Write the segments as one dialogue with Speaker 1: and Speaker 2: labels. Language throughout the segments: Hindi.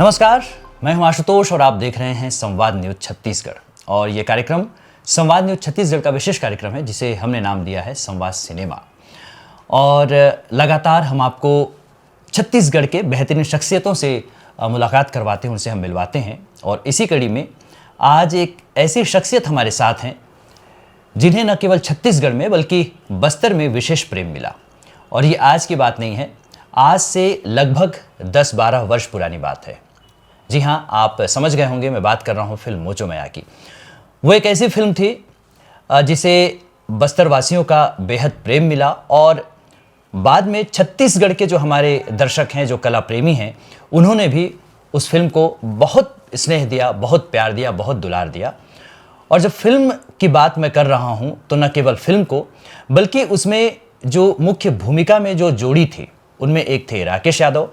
Speaker 1: नमस्कार, मैं हूं आशुतोष और आप देख रहे हैं संवाद न्यूज छत्तीसगढ़। और ये कार्यक्रम संवाद न्यूज छत्तीसगढ़ का विशेष कार्यक्रम है जिसे हमने नाम दिया है संवाद सिनेमा। और लगातार हम आपको छत्तीसगढ़ के बेहतरीन शख्सियतों से मुलाकात करवाते हैं, उनसे हम मिलवाते हैं। और इसी कड़ी में आज एक ऐसी शख्सियत हमारे साथ हैं जिन्हें न केवल छत्तीसगढ़ में बल्कि बस्तर में विशेष प्रेम मिला। और ये आज की बात नहीं है, आज से लगभग 10-12 वर्ष पुरानी बात है। जी हाँ, आप समझ गए होंगे, मैं बात कर रहा हूँ फिल्म मोचो मैया की। वो एक ऐसी फिल्म थी जिसे बस्तर वासियों का बेहद प्रेम मिला और बाद में छत्तीसगढ़ के जो हमारे दर्शक हैं, जो कला प्रेमी हैं, उन्होंने भी उस फिल्म को बहुत स्नेह दिया, बहुत प्यार दिया, बहुत दुलार दिया। और जब फिल्म की बात मैं कर रहा हूँ तो न केवल फिल्म को बल्कि उसमें जो मुख्य भूमिका में जो जोड़ी थी उनमें एक थे राकेश यादव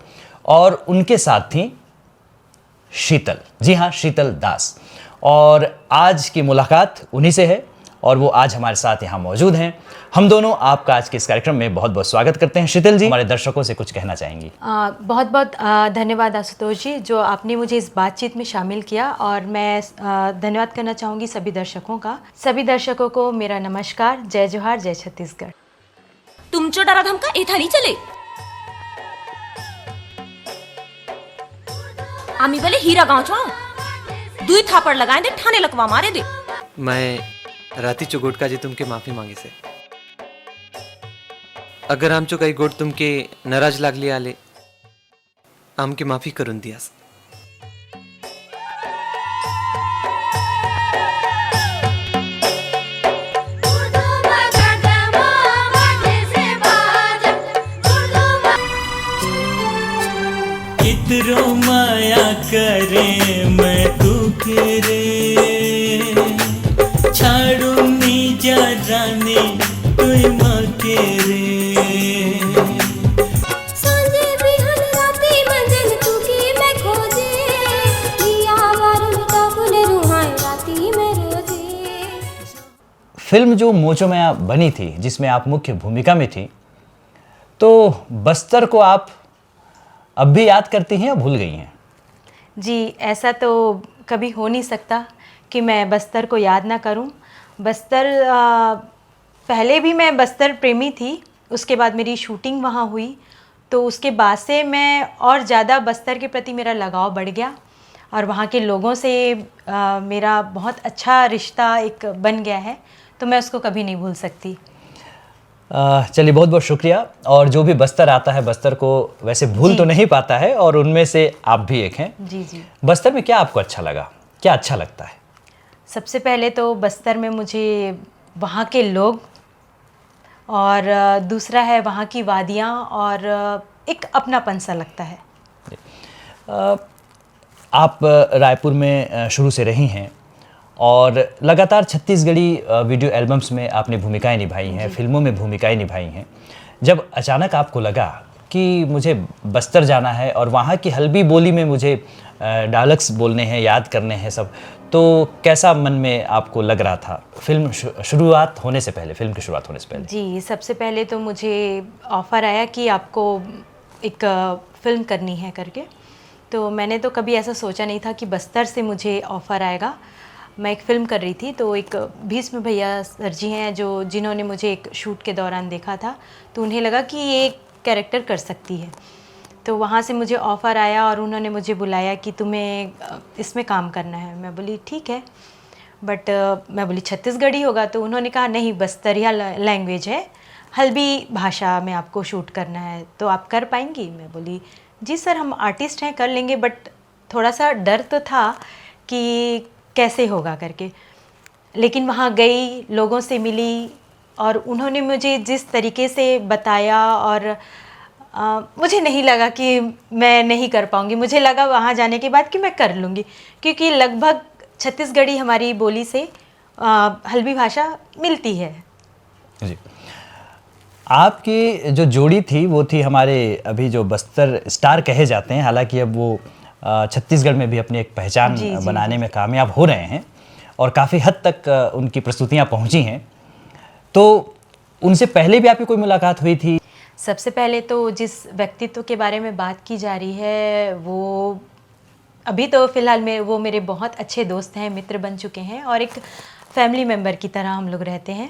Speaker 1: और उनके साथ थी शीतल। जी हाँ, शीतल दास। और आज की मुलाकात उन्हीं से है और वो आज हमारे साथ यहाँ मौजूद हैं। हम दोनों आपका आज के इस कार्यक्रम में बहुत बहुत स्वागत करते हैं। शीतल जी, हमारे दर्शकों से कुछ कहना चाहेंगी?
Speaker 2: बहुत बहुत धन्यवाद आशुतोष जी, जो आपने मुझे इस बातचीत में शामिल किया। और मैं धन्यवाद करना चाहूँगी सभी दर्शकों का। सभी दर्शकों को मेरा नमस्कार, जय जोहार, जय छत्तीसगढ़।
Speaker 3: तुमचो डरा धमका एथा नहीं चले। आमी बोले हीरा गांव छो दुई थापड़ लगाए दे, ठाने लकवा मारे दे।
Speaker 4: मैं राती चो गोटका जी तुमके माफी मांगे से। अगर आमचो काही गोट तुमके नाराज लागली आले, आमके माफी करून दियास।
Speaker 5: कितरो माया करे मैं तुके रे, छाड़ू नी जा रानी तुई मके रे।
Speaker 6: सांझे बिहन राती मंजिल तुकी मैं खोजे, लिया वार मिटा कुने रुहाए राती में रोजे।
Speaker 1: फिल्म जो मोचो मैया बनी थी जिसमें आप मुख्य भूमिका में थी, तो बस्तर को आप अब भी याद करती हैं या भूल गई हैं?
Speaker 2: जी, ऐसा तो कभी हो नहीं सकता कि मैं बस्तर को याद ना करूं। बस्तर पहले भी मैं बस्तर प्रेमी थी, उसके बाद मेरी शूटिंग वहाँ हुई, तो उसके बाद से मैं और ज़्यादा बस्तर के प्रति मेरा लगाव बढ़ गया और वहाँ के लोगों से मेरा बहुत अच्छा रिश्ता एक बन गया है, तो मैं उसको कभी नहीं भूल सकती।
Speaker 1: चलिए, बहुत बहुत शुक्रिया। और जो भी बस्तर आता है बस्तर को वैसे भूल तो नहीं पाता है और उनमें से आप भी एक हैं।
Speaker 2: जी जी।
Speaker 1: बस्तर में क्या आपको अच्छा लगा, क्या अच्छा लगता है?
Speaker 2: सबसे पहले तो बस्तर में मुझे वहाँ के लोग और दूसरा है वहाँ की वादियाँ और एक अपनापन सा लगता है।
Speaker 1: आप रायपुर में शुरू से रही हैं और लगातार छत्तीसगढ़ी वीडियो एल्बम्स में आपने भूमिकाएं निभाई हैं, फिल्मों में भूमिकाएं निभाई हैं। जब अचानक आपको लगा कि मुझे बस्तर जाना है और वहाँ की हल्बी बोली में मुझे डायलॉग्स बोलने हैं, याद करने हैं सब, तो कैसा मन में आपको लग रहा था फिल्म शुरुआत होने से पहले, फिल्म की शुरुआत होने से पहले?
Speaker 2: जी, सबसे पहले तो मुझे ऑफ़र आया कि आपको एक फ़िल्म करनी है करके, तो मैंने तो कभी ऐसा सोचा नहीं था कि बस्तर से मुझे ऑफ़र आएगा। मैं एक फ़िल्म कर रही थी, तो एक भीष्म भैया सर जी हैं जिन्होंने मुझे एक शूट के दौरान देखा था, तो उन्हें लगा कि ये कैरेक्टर कर सकती है। तो वहाँ से मुझे ऑफ़र आया और उन्होंने मुझे बुलाया कि तुम्हें इसमें काम करना है। मैं बोली ठीक है, बट मैं बोली छत्तीसगढ़ी होगा, तो उन्होंने कहा नहीं, बस्तरिया लैंग्वेज है, हल्बी भाषा में आपको शूट करना है, तो आप कर पाएंगी? मैं बोली जी सर, हम आर्टिस्ट हैं, कर लेंगे, बट थोड़ा सा डर तो था कि कैसे होगा करके। लेकिन वहाँ गई, लोगों से मिली और उन्होंने मुझे जिस तरीके से बताया और मुझे नहीं लगा कि मैं नहीं कर पाऊँगी। मुझे लगा वहाँ जाने के बाद कि मैं कर लूँगी, क्योंकि लगभग छत्तीसगढ़ी हमारी बोली से हल्बी भाषा मिलती है।
Speaker 1: जी, आपकी जो जोड़ी थी वो थी हमारे अभी जो बस्तर स्टार कहे जाते हैं, हालांकि अब वो छत्तीसगढ़ में भी अपनी एक पहचान बनाने में कामयाब हो रहे हैं और काफ़ी हद तक उनकी प्रस्तुतियाँ पहुँची हैं। तो उनसे पहले भी आपकी कोई मुलाकात हुई थी?
Speaker 2: सबसे पहले तो जिस व्यक्तित्व के बारे में बात की जा रही है वो अभी तो फ़िलहाल में वो मेरे बहुत अच्छे दोस्त हैं, मित्र बन चुके हैं और एक फैमिली मेम्बर की तरह हम लोग रहते हैं।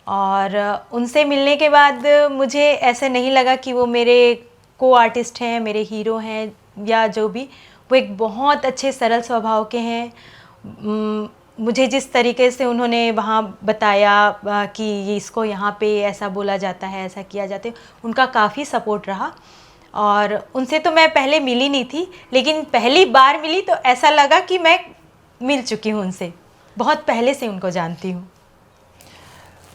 Speaker 2: और उनसे मिलने के बाद मुझे ऐसे नहीं लगा कि वो मेरे को आर्टिस्ट हैं, मेरे हीरो हैं या जो भी। वो एक बहुत अच्छे सरल स्वभाव के हैं। मुझे जिस तरीके से उन्होंने वहाँ बताया कि ये इसको यहाँ पे ऐसा बोला जाता है, ऐसा किया जाता है, उनका काफ़ी सपोर्ट रहा। और उनसे तो मैं पहले मिली नहीं थी, लेकिन पहली बार मिली तो ऐसा लगा कि मैं मिल चुकी हूँ उनसे, बहुत पहले से उनको जानती हूँ।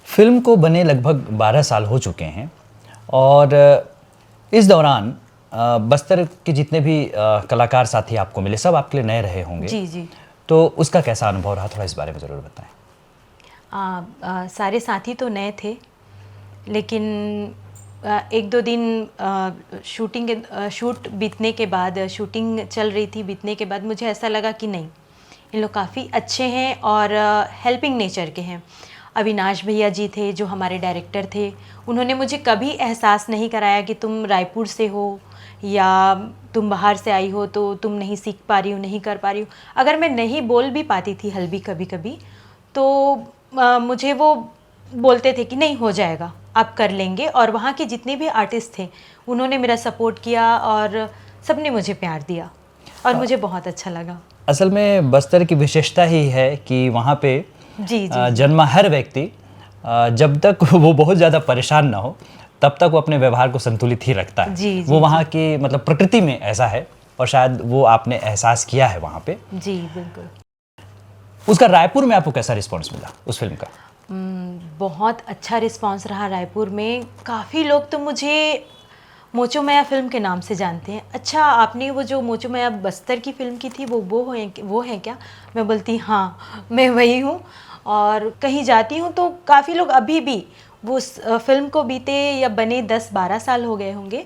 Speaker 1: फिल्म को बने लगभग 12 साल हो चुके हैं और इस दौरान बस्तर के जितने भी कलाकार साथी आपको मिले सब आपके लिए नए रहे होंगे।
Speaker 2: जी जी।
Speaker 1: तो उसका कैसा अनुभव रहा, थोड़ा इस बारे में ज़रूर बताएं।
Speaker 2: सारे साथी तो नए थे, लेकिन एक दो दिन शूट बीतने के बाद, शूटिंग चल रही थी, बीतने के बाद मुझे ऐसा लगा कि नहीं, इन लोग काफ़ी अच्छे हैं और हेल्पिंग नेचर के हैं। अविनाश भैया जी थे जो हमारे डायरेक्टर थे, उन्होंने मुझे कभी एहसास नहीं कराया कि तुम रायपुर से हो या तुम बाहर से आई हो तो तुम नहीं सीख पा रही हो, नहीं कर पा रही हो। अगर मैं नहीं बोल भी पाती थी हल्बी कभी कभी तो मुझे वो बोलते थे कि नहीं हो जाएगा, आप कर लेंगे। और वहाँ के जितने भी आर्टिस्ट थे उन्होंने मेरा सपोर्ट किया और सबने मुझे प्यार दिया और मुझे बहुत अच्छा लगा।
Speaker 1: असल में बस्तर की विशेषता ही है कि वहाँ पे
Speaker 2: जी जी
Speaker 1: जन्मा हर व्यक्ति जब तक वो बहुत ज़्यादा परेशान ना हो तब तक वो अपने व्यवहार को संतुलित ही रखता है।
Speaker 2: जी, जी,
Speaker 1: वो वहाँ की मतलब प्रकृति में ऐसा है और शायद वो आपने एहसास किया है वहाँ पे।
Speaker 2: जी बिल्कुल।
Speaker 1: उसका रायपुर में आपको कैसा रिस्पॉन्स मिला उस फिल्म का?
Speaker 2: बहुत अच्छा रिस्पांस रहा रायपुर में। काफ़ी लोग तो मुझे मोचो मैया फ़िल्म के नाम से जानते हैं। अच्छा, आपने वो जो मोचो मैया बस्तर की फ़िल्म की थी वो है क्या? मैं बोलती हाँ मैं वही हूँ। और कहीं जाती हूँ तो काफ़ी लोग अभी भी वो उस फिल्म को बीते या बने 10-12 साल हो गए होंगे,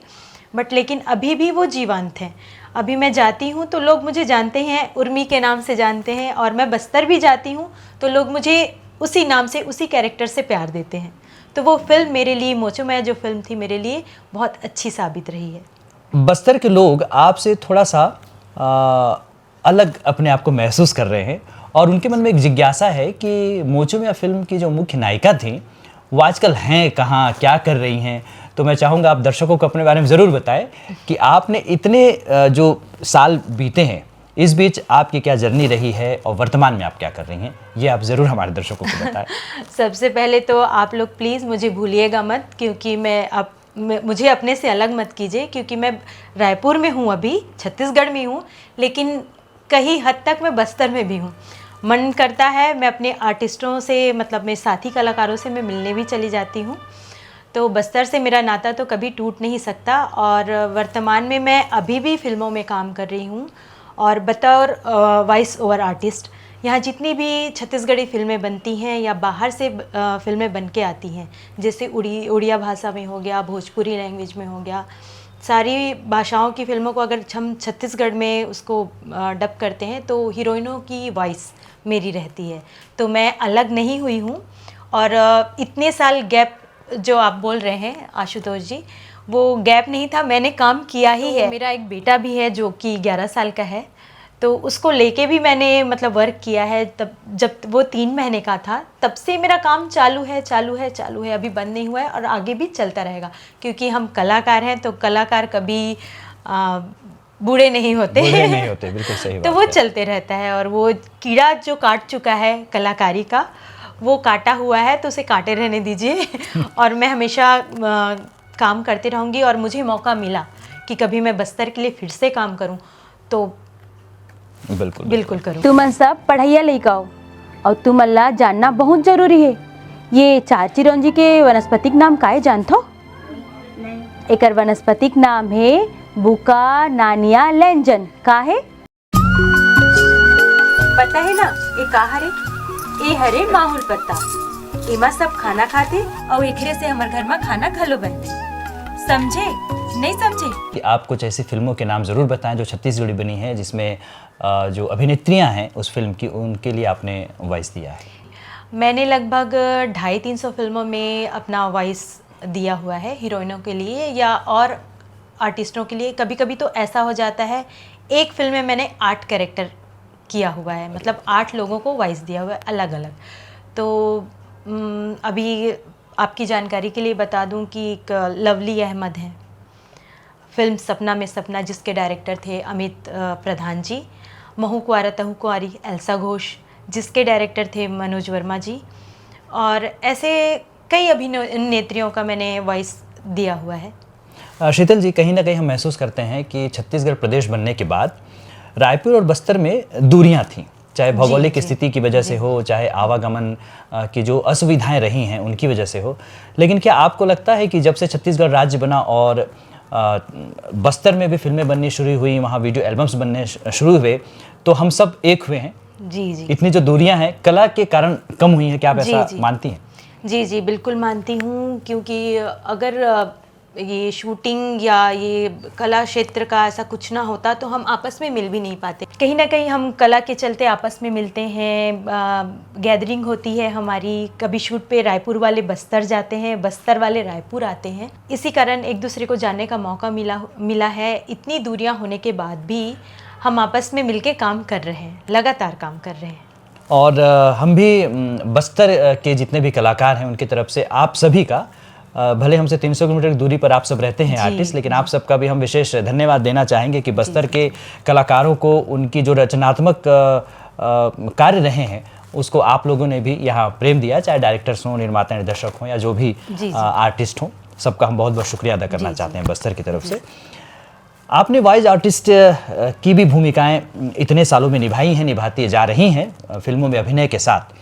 Speaker 2: बट लेकिन अभी भी वो जीवंत हैं। अभी मैं जाती हूँ तो लोग मुझे जानते हैं, उर्मी के नाम से जानते हैं। और मैं बस्तर भी जाती हूँ तो लोग मुझे उसी नाम से, उसी कैरेक्टर से प्यार देते हैं। तो वो फिल्म मेरे लिए, मोचो मैया जो फिल्म थी, मेरे लिए बहुत अच्छी साबित रही है।
Speaker 1: बस्तर के लोग आपसे थोड़ा सा अलग अपने आप को महसूस कर रहे हैं और उनके मन में एक जिज्ञासा है कि मोचो मैया फिल्म की जो मुख्य नायिका थी वो आजकल हैं कहाँ, क्या कर रही हैं। तो मैं चाहूँगा आप दर्शकों को अपने बारे में ज़रूर बताएं कि आपने इतने जो साल बीते हैं इस बीच आपकी क्या जर्नी रही है और वर्तमान में आप क्या कर रही हैं, ये आप ज़रूर हमारे दर्शकों को बताएं।
Speaker 2: सबसे पहले तो आप लोग प्लीज़ मुझे भूलिएगा मत, क्योंकि मुझे अपने से अलग मत कीजिए, क्योंकि मैं रायपुर में हूँ, अभी छत्तीसगढ़ में हूँ, लेकिन कहीं हद तक मैं बस्तर में भी हूँ। मन करता है मैं अपने आर्टिस्टों से, मतलब मेरे साथी कलाकारों से मैं मिलने भी चली जाती हूँ। तो बस्तर से मेरा नाता तो कभी टूट नहीं सकता। और वर्तमान में मैं अभी भी फिल्मों में काम कर रही हूँ और बतौर वॉइस ओवर आर्टिस्ट यहाँ जितनी भी छत्तीसगढ़ी फिल्में बनती हैं या बाहर से फिल्में बन के आती हैं, जैसे उड़िया भाषा में हो गया, भोजपुरी लैंग्वेज में हो गया, सारी भाषाओं की फिल्मों को अगर हम छत्तीसगढ़ में उसको डब करते हैं तो हीरोइनों की वॉइस मेरी रहती है। तो मैं अलग नहीं हुई हूँ। और इतने साल गैप जो आप बोल रहे हैं आशुतोष जी, वो गैप नहीं था, मैंने काम किया ही है। मेरा एक बेटा भी है जो कि 11 साल का है, तो उसको लेके भी मैंने मतलब वर्क किया है। तब जब वो 3 महीने का था तब से मेरा काम चालू है, अभी बंद नहीं हुआ है और आगे भी चलता रहेगा, क्योंकि हम कलाकार हैं तो कलाकार कभी बूढ़े नहीं होते।
Speaker 1: बिल्कुल सही बात
Speaker 2: तो वो
Speaker 1: है।
Speaker 2: चलते रहता है और वो कीड़ा जो काट चुका है कलाकारी का, वो काटा हुआ है तो उसे काटे रहने दीजिए। और मैं हमेशा काम करते रहूँगी और मुझे मौका मिला कि कभी मैं बस्तर के लिए फिर से काम करूँ तो बिल्कुल करूँ।
Speaker 7: तुमन सब पढ़ैया लइका हो और तुमन ला जानना बहुत जरूरी है। ये 4 चिरौंजी के वनस्पतिक नाम काहे जानथो? एकर वनस्पतिक नाम है बुका नानिया लेंजन। का है पता है ना ये का हरे? ए हरे माहुल पत्ता। एमा सब खाना खाते और एकरे से हमार घर में खाना खलो बनते। समझे नहीं समझे?
Speaker 1: कि आप कुछ ऐसी फिल्मों के नाम ज़रूर बताएं जो छत्तीसगढ़ी बनी है, जिसमें जो अभिनेत्रियां हैं उस फिल्म की, उनके लिए आपने वॉइस दिया है।
Speaker 2: मैंने लगभग 250-300 फिल्मों में अपना वॉइस दिया हुआ है, हीरोइनों के लिए या और आर्टिस्टों के लिए। कभी कभी तो ऐसा हो जाता है एक फिल्म में मैंने 8 कैरेक्टर किया हुआ है, मतलब 8 लोगों को वॉइस दिया हुआ है अलग अलग। तो अभी आपकी जानकारी के लिए बता दूं कि एक लवली अहमद हैं, फिल्म सपना में सपना, जिसके डायरेक्टर थे अमित प्रधान जी। महू कुआरा तहु कुआरी एल्सा घोष, जिसके डायरेक्टर थे मनोज वर्मा जी। और ऐसे कई अभिनेत्रियों का मैंने वॉइस दिया हुआ है।
Speaker 1: शीतल जी, कहीं ना कहीं हम महसूस करते हैं कि छत्तीसगढ़ प्रदेश बनने के बाद रायपुर और बस्तर में दूरियां थीं, चाहे भौगोलिक स्थिति की वजह से हो, चाहे आवागमन की जो असुविधाएं रही हैं उनकी वजह से हो। लेकिन क्या आपको लगता है कि जब से छत्तीसगढ़ राज्य बना और बस्तर में भी फिल्में बननी शुरू हुई, वहाँ वीडियो एल्बम्स बनने शुरू हुए, तो हम सब एक हुए हैं?
Speaker 2: जी जी।
Speaker 1: इतनी जो दूरियां हैं कला के कारण कम हुई हैं, क्या आप ऐसा मानती हैं?
Speaker 2: जी जी, बिल्कुल मानती हूँ, क्योंकि अगर ये शूटिंग या ये कला क्षेत्र का ऐसा कुछ ना होता तो हम आपस में मिल भी नहीं पाते। कहीं ना कहीं हम कला के चलते आपस में मिलते हैं, गैदरिंग होती है हमारी। कभी शूट पे रायपुर वाले बस्तर जाते हैं, बस्तर वाले रायपुर आते हैं, इसी कारण एक दूसरे को जानने का मौका मिला है। इतनी दूरियां होने के बाद भी हम आपस में मिलके काम कर रहे हैं, लगातार काम कर रहे हैं।
Speaker 1: और हम भी बस्तर के जितने भी कलाकार हैं उनकी तरफ से आप सभी का, भले हमसे 300 किलोमीटर की दूरी पर आप सब रहते हैं आर्टिस्ट, लेकिन आप सबका भी हम विशेष धन्यवाद देना चाहेंगे कि बस्तर के कलाकारों को उनकी जो रचनात्मक कार्य रहे हैं उसको आप लोगों ने भी यहाँ प्रेम दिया, चाहे डायरेक्टर्स हों, निर्माता, निर्देशक हों या जो भी आर्टिस्ट हों, सबका हम बहुत बहुत शुक्रिया अदा करना चाहते हैं बस्तर की तरफ से। आपने वॉइस आर्टिस्ट की भी भूमिकाएं इतने सालों में निभाई हैं, निभाती जा रही हैं फिल्मों में अभिनय के साथ,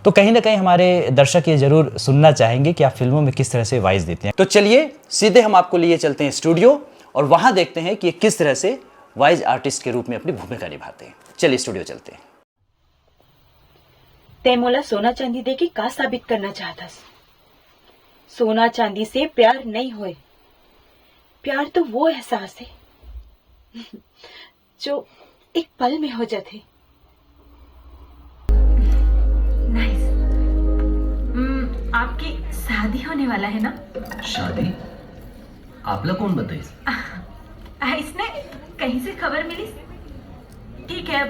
Speaker 1: तो कहीं ना कहीं हमारे दर्शक ये जरूर सुनना चाहेंगे कि आप फिल्मों में किस तरह से वॉइस देते हैं। तो चलिए सीधे हम आपको लिए चलते हैं स्टूडियो और वहां देखते हैं कि किस तरह से वॉइस आर्टिस्ट के रूप में अपनी भूमिका निभाते हैं। चलिए स्टूडियो चलते हैं।
Speaker 7: तै मोला सोना चांदी दे के का साबित करना चाहतस? सोना चांदी से प्यार नहीं होए, प्यार तो वो एहसास है जो एक पल में हो जाते। नाइस। आपकी शादी होने वाला है ना?
Speaker 8: शादी? आपला कौन बताई?
Speaker 7: इसने कहीं से खबर मिली। ठीक है,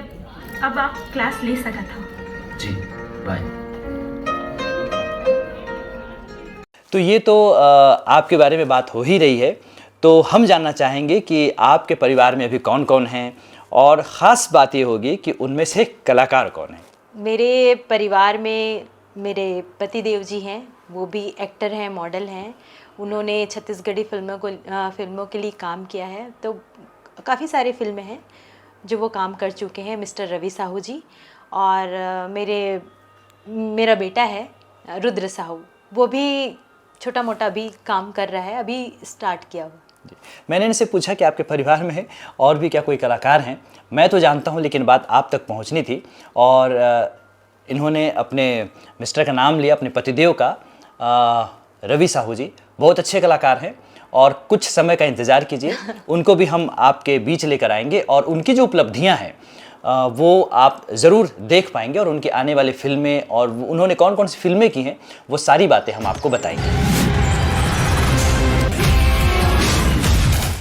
Speaker 7: अब आप क्लास ले सका था।
Speaker 8: जी, बाय।
Speaker 1: तो ये तो आपके बारे में बात हो ही रही है, तो हम जानना चाहेंगे कि आपके परिवार में अभी कौन कौन हैं और ख़ास बात ये होगी कि उनमें से कलाकार कौन है।
Speaker 2: मेरे परिवार में मेरे पतिदेव जी हैं, वो भी एक्टर हैं, मॉडल हैं। उन्होंने छत्तीसगढ़ी फिल्मों के लिए काम किया है, तो काफ़ी सारी फिल्में हैं जो वो काम कर चुके हैं। मिस्टर रवि साहू जी, और मेरा बेटा है रुद्र साहू, वो भी छोटा मोटा भी काम कर रहा है, अभी स्टार्ट किया हुआ।
Speaker 1: मैंने इनसे पूछा कि आपके परिवार में और भी क्या कोई कलाकार हैं। मैं तो जानता हूं, लेकिन बात आप तक पहुंचनी थी, और इन्होंने अपने मिस्टर का नाम लिया, अपने पतिदेव का। रवि साहू जी बहुत अच्छे कलाकार हैं और कुछ समय का इंतज़ार कीजिए, उनको भी हम आपके बीच लेकर आएंगे और उनकी जो उपलब्धियां हैं वो आप ज़रूर देख पाएंगे, और उनकी आने वाली फिल्में और उन्होंने कौन कौन सी फिल्में की हैं वो सारी बातें हम आपको बताएंगे।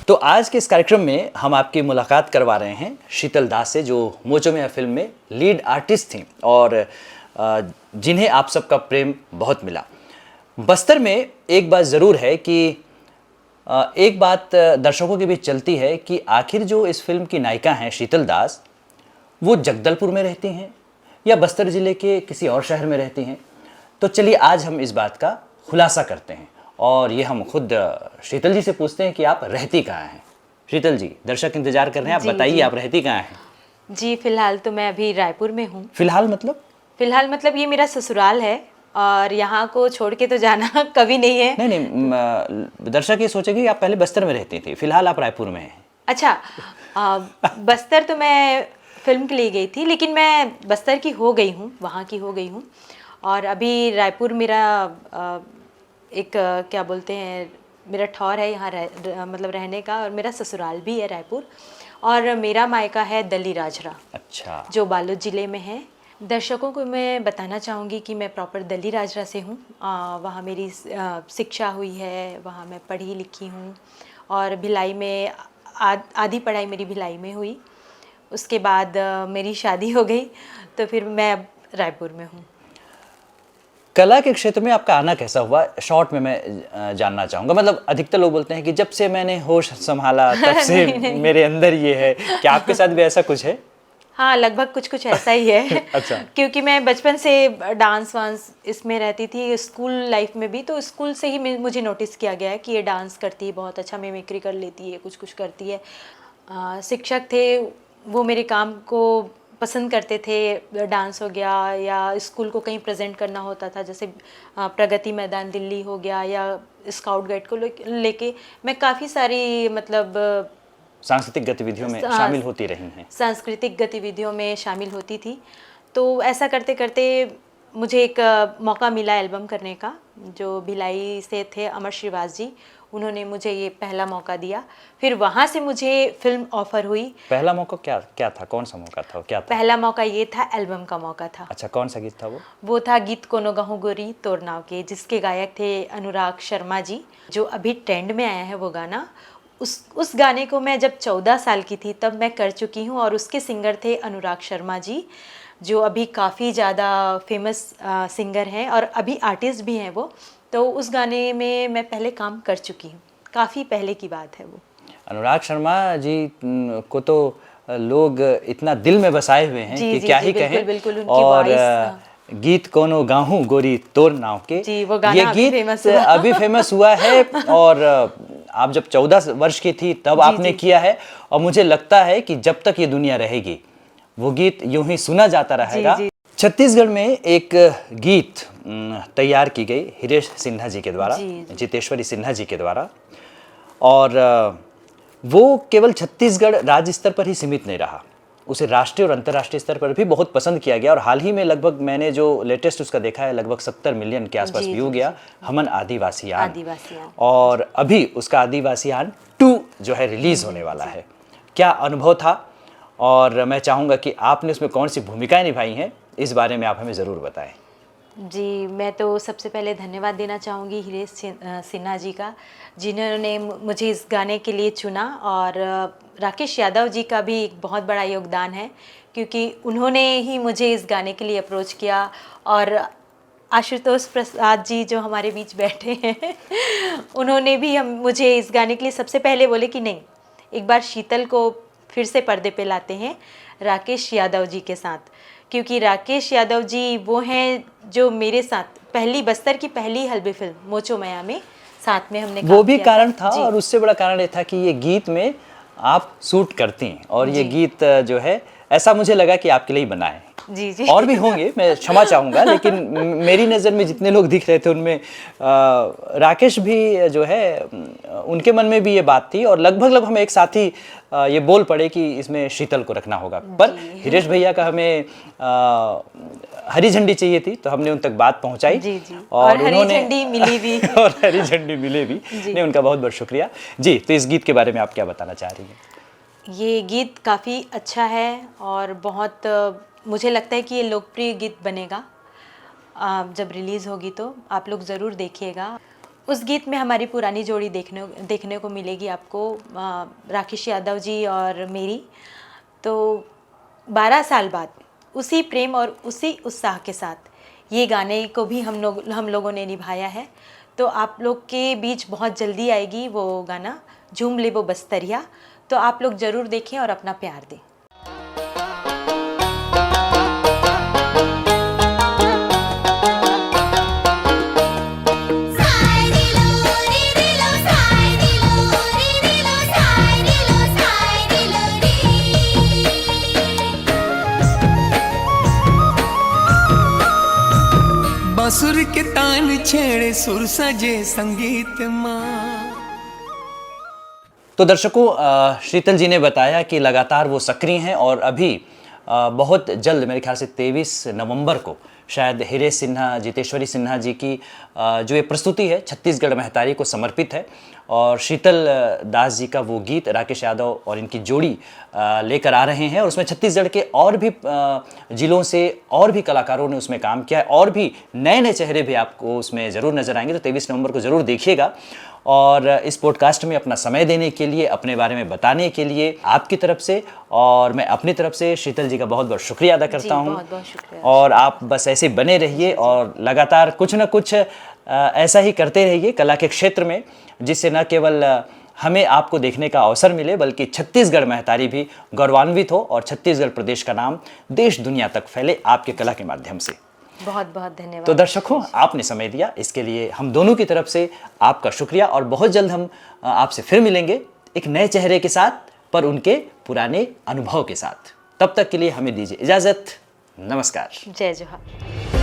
Speaker 1: तो आज के इस कार्यक्रम में हम आपकी मुलाकात करवा रहे हैं शीतल दास से, जो मोचो में फिल्म में लीड आर्टिस्ट थी और जिन्हें आप सबका प्रेम बहुत मिला। बस्तर में एक बात ज़रूर है कि एक बात दर्शकों के बीच चलती है कि आखिर जो इस फिल्म की नायिका हैं शीतल दास, वो जगदलपुर में रहती हैं या बस्तर ज़िले के किसी और शहर में रहती हैं। तो चलिए आज हम इस बात का खुलासा करते हैं, और ये हम खुद शीतल जी से पूछते हैं कि आप रहती कहाँ हैं। शीतल जी, दर्शक इंतजार कर रहे हैं, आप बताइए आप रहती कहाँ हैं?
Speaker 2: जी, फिलहाल तो मैं अभी रायपुर में हूँ।
Speaker 1: फिलहाल मतलब
Speaker 2: ये मेरा ससुराल है, और यहाँ को छोड़ के तो जाना कभी नहीं है।
Speaker 1: नहीं, दर्शक ये सोचेंगे कि आप पहले बस्तर में रहती थी, फिलहाल आप रायपुर में हैं।
Speaker 2: अच्छा, बस्तर तो मैं फिल्म के लिए गई थी, लेकिन मैं बस्तर की हो गई हूँ, वहाँ की हो गई हूँ, और अभी रायपुर मेरा एक क्या बोलते हैं, मेरा ठौर है यहाँ मतलब रहने का, और मेरा ससुराल भी है रायपुर, और मेरा मायका है दली राजरा।
Speaker 1: अच्छा। जो
Speaker 2: बालोद ज़िले में है। दर्शकों को मैं बताना चाहूँगी कि मैं प्रॉपर दली राजरा से हूँ। वहाँ मेरी शिक्षा हुई है, वहाँ मैं पढ़ी लिखी हूँ, और भिलाई में आधी पढ़ाई मेरी भिलाई में हुई। उसके बाद मेरी शादी हो गई, तो फिर मैं अब रायपुर में हूँ।
Speaker 1: कला के क्षेत्र में आपका आना कैसा हुआ, शॉर्ट में मैं जानना चाहूँगा। मतलब अधिकतर लोग बोलते हैं कि जब से मैंने होश संभाला तब से मेरे अंदर ये है, क्या आपके साथ भी ऐसा कुछ है?
Speaker 2: हाँ, लगभग कुछ कुछ ऐसा ही है।
Speaker 1: अच्छा।
Speaker 2: क्योंकि मैं बचपन से डांस वांस इसमें रहती थी, स्कूल लाइफ में भी, तो स्कूल से ही मुझे नोटिस किया गया है कि ये डांस करती है, बहुत अच्छा मिमिक्री कर लेती है, कुछ कुछ करती है। शिक्षक थे, वो मेरे काम को पसंद करते थे। डांस हो गया या स्कूल को कहीं प्रेजेंट करना होता था, जैसे प्रगति मैदान दिल्ली हो गया या स्काउट गाइड को लेके मैं काफ़ी सारी मतलब
Speaker 1: सांस्कृतिक गतिविधियों में शामिल होती रही हैं।
Speaker 2: सांस्कृतिक गतिविधियों में शामिल होती थी। तो ऐसा करते करते मुझे एक मौका मिला एल्बम करने का, जो भिलाई से थे अमर श्रीवास जी, उन्होंने मुझे ये पहला मौका दिया। फिर वहाँ से मुझे फिल्म ऑफर हुई।
Speaker 1: पहला मौका क्या था, कौन सा मौका था, क्या था?
Speaker 2: पहला मौका ये था, एल्बम का मौका था।
Speaker 1: अच्छा, कौन सा गीत था वो?
Speaker 2: वो था गीत कोनो गहूँ गोरी तोर नाव के, जिसके गायक थे अनुराग शर्मा जी, जो अभी ट्रेंड में आया है वो गाना। उस गाने को मैं जब 14 साल की थी तब मैं कर चुकी हूँ, और उसके सिंगर थे अनुराग शर्मा जी, जो अभी काफ़ी ज़्यादा फेमस सिंगर हैं और अभी आर्टिस्ट भी हैं वो। तो उस गाने में मैं पहले काम कर चुकी हूँ, काफ़ी पहले की बात है वो।
Speaker 1: अनुराग शर्मा जी को तो लोग इतना दिल में बसाए हुए हैं कि क्या ही कहें।
Speaker 2: बिल्कुल, उनकी
Speaker 1: और
Speaker 2: वॉइस,
Speaker 1: गीत कोनो गाहूं गोरी तोर नाव के,
Speaker 2: जी, वो गाना
Speaker 1: ये
Speaker 2: अभी
Speaker 1: गीत
Speaker 2: फेमस हुआ।
Speaker 1: अभी फेमस हुआ है। और आप जब 14 वर्ष की थी तब आपने किया है, और मुझे लगता है कि जब तक ये दुनिया रहेगी वो गीत यूं ही सुना जाता रहेगा। छत्तीसगढ़ में एक गीत तैयार की गई हिरेश सिन्हा जी के द्वारा, जितेश्वरी सिन्हा जी के द्वारा, और वो केवल छत्तीसगढ़ राज्य स्तर पर ही सीमित नहीं रहा, उसे राष्ट्रीय और अंतर्राष्ट्रीय स्तर पर भी बहुत पसंद किया गया। और हाल ही में लगभग मैंने जो लेटेस्ट उसका देखा है, लगभग 70 मिलियन के आसपास व्यू गया, हमन आदिवासियान। और अभी उसका आदिवासियान 2 जो है रिलीज होने वाला है। क्या अनुभव था, और मैं चाहूँगा कि आपने उसमें कौन सी भूमिकाएं निभाई हैं, इस बारे में आप हमें ज़रूर बताएं।
Speaker 2: जी, मैं तो सबसे पहले धन्यवाद देना चाहूँगी हिरेश सिन्हा जी का, जिन्होंने मुझे इस गाने के लिए चुना। और राकेश यादव जी का भी एक बहुत बड़ा योगदान है, क्योंकि उन्होंने ही मुझे इस गाने के लिए अप्रोच किया। और आशुतोष प्रसाद जी जो हमारे बीच बैठे हैं उन्होंने भी मुझे इस गाने के लिए सबसे पहले बोले कि नहीं, एक बार शीतल को फिर से पर्दे पे लाते हैं राकेश यादव जी के साथ, क्योंकि राकेश यादव जी वो हैं जो मेरे साथ पहली बस्तर की पहली हल्बी फिल्म मोचो मया में साथ में हमने
Speaker 1: वो भी कारण था। और उससे बड़ा कारण ये था कि ये गीत में आप शूट करती हैं, और ये गीत जो है ऐसा मुझे लगा कि आपके लिए ही बना है।
Speaker 2: जी।
Speaker 1: और भी होंगे, मैं क्षमा चाहूँगा, लेकिन मेरी नज़र में जितने लोग दिख रहे थे उनमें राकेश भी जो है, उनके मन में भी ये बात थी, और लगभग हम एक साथ ही ये बोल पड़े कि इसमें शीतल को रखना होगा। पर हिरेश भैया का हमें हरी झंडी चाहिए थी, तो हमने उन तक बात पहुंचाई।
Speaker 2: और हरी झंडी मिली भी
Speaker 1: और हरी झंडी मिले भी। नहीं, उनका बहुत बहुत शुक्रिया जी। तो इस गीत के बारे में आप क्या बताना चाह रही हैं?
Speaker 2: ये गीत काफ़ी अच्छा है, और बहुत मुझे लगता है कि ये लोकप्रिय गीत बनेगा। जब रिलीज़ होगी तो आप लोग ज़रूर देखिएगा। उस गीत में हमारी पुरानी जोड़ी देखने को मिलेगी आपको, राकेश यादव जी और मेरी। तो 12 साल बाद उसी प्रेम और उसी उत्साह के साथ ये गाने को भी हम लोगों ने निभाया है। तो आप लोग के बीच बहुत जल्दी आएगी वो गाना, झूम ले वो बस्तरिया। तो आप लोग ज़रूर देखें और अपना प्यार दें।
Speaker 5: बांसुर के तान छेड़े सुर सजे संगीत माँ।
Speaker 1: तो दर्शकों, शीतल जी ने बताया कि लगातार वो सक्रिय हैं, और अभी बहुत जल्द, मेरे ख्याल से 23 नवंबर को शायद हिरेश सिन्हा, जितेश्वरी सिन्हा जी की जो ये प्रस्तुति है छत्तीसगढ़ महतारी को समर्पित है, और शीतल दास जी का वो गीत राकेश यादव और इनकी जोड़ी लेकर आ रहे हैं। और उसमें छत्तीसगढ़ के और भी जिलों से और भी कलाकारों ने उसमें काम किया है, और भी नए नए चेहरे भी आपको उसमें ज़रूर नज़र आएंगे। तो 23 नवंबर को ज़रूर देखिएगा। और इस पॉडकास्ट में अपना समय देने के लिए, अपने बारे में बताने के लिए आपकी तरफ से और मैं अपनी तरफ से शीतल जी का बहुत बहुत शुक्रिया अदा करता हूँ।
Speaker 2: बहुत बहुत शुक्रिया।
Speaker 1: और आप बस ऐसे बने रहिए और लगातार कुछ ना कुछ ऐसा ही करते रहिए कला के क्षेत्र में, जिससे न केवल हमें आपको देखने का अवसर मिले बल्कि छत्तीसगढ़ महतारी भी गौरवान्वित हो और छत्तीसगढ़ प्रदेश का नाम देश दुनिया तक फैले आपके कला के माध्यम से।
Speaker 2: बहुत बहुत धन्यवाद।
Speaker 1: तो दर्शकों, आपने समय दिया, इसके लिए हम दोनों की तरफ से आपका शुक्रिया। और बहुत जल्द हम आपसे फिर मिलेंगे एक नए चेहरे के साथ, पर उनके पुराने अनुभव के साथ। तब तक के लिए हमें दीजिए इजाज़त। नमस्कार।
Speaker 2: जय जोहार।